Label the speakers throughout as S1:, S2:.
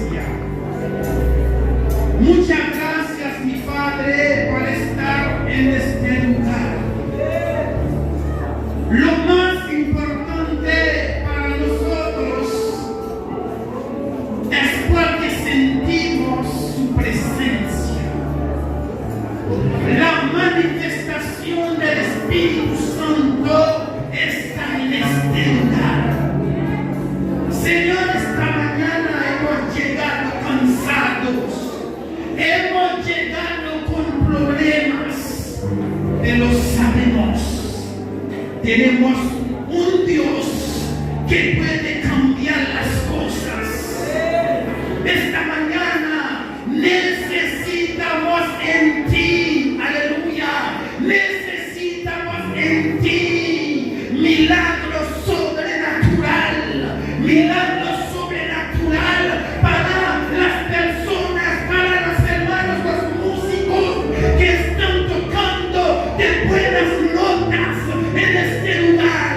S1: iglesia. Muchas gracias, mi Padre, por estar en este lugar. Lo más importante para nosotros es porque sentimos su presencia. La manifestación del Espíritu Santo está en este lugar. Señor, esta mañana hemos llegado cansados, hemos llegado con problemas, pero sabemos, tenemos un Dios que puede cambiar las cosas. Esta mañana necesitamos en ti, aleluya, necesitamos en ti milagro sobrenatural, milagro sobrenatural para las personas, para los hermanos, los músicos que están tocando de buenas notas en este lugar.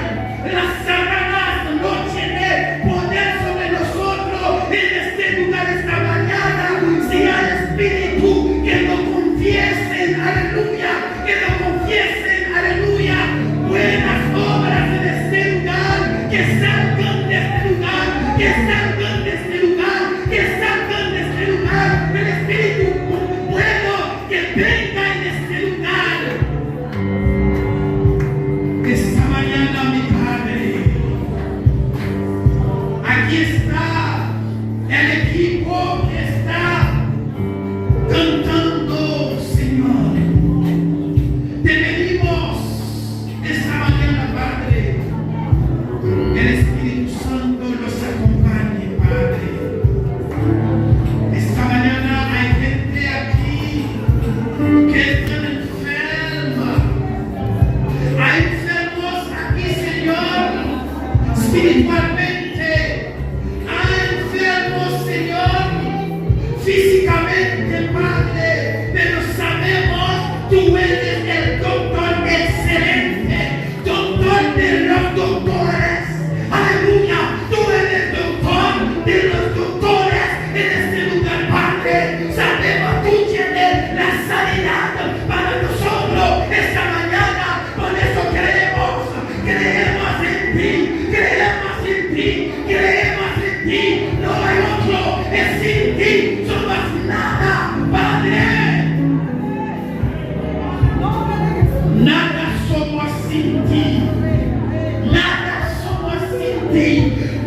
S1: Las sagradas noches de poder sobre nosotros en este lugar esta mañana. Si hay espíritu que lo confiesen, aleluya, que lo confiesen, aleluya, buenas obras en este lugar, que salgan de este lugar, que salgan de este lugar, que salgan de este lugar, el espíritu bueno que venga en este lugar. Esta mañana, mi Padre, aquí está el equipo que está cantando, Señor. Te pedimos esta mañana, Padre, el Espíritu Santo los acompañe, Padre. Esta mañana hay gente aquí que están enferma. Hay enfermos aquí, Señor, espiritualmente. Hay enfermos, Señor, físicamente, Padre. Pero sabemos, tú eres el doctor excelente, doctor de los doctores. Aleluya, tú eres doctor de los doctores en este lugar, Padre. Sabemos, tú tienes la sanidad para nosotros esta mañana. Por eso creemos en ti, creemos en ti, creemos en ti. No hay otro, es sin ti, somos nada, Padre. Nada somos sin ti, nada somos sin ti.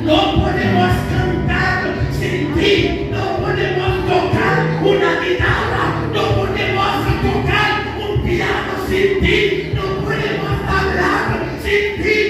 S1: No podemos cantar sin ti, no podemos tocar una guitarra, no podemos tocar un piano sin ti, no podemos hablar sin ti.